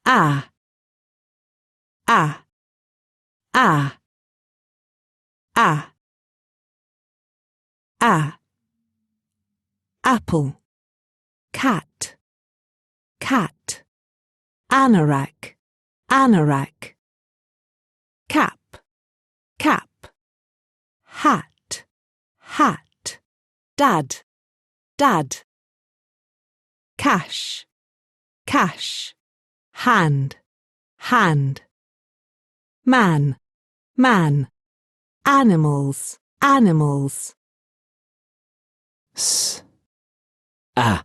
ah, ah, ah, ah, ah. Apple, cat, cat. Anorak, anorak. Cap, cap. Hat, hat. Dad, dad. Cash, cash. Hand, hand. Man, man. Animals, animals. S, A.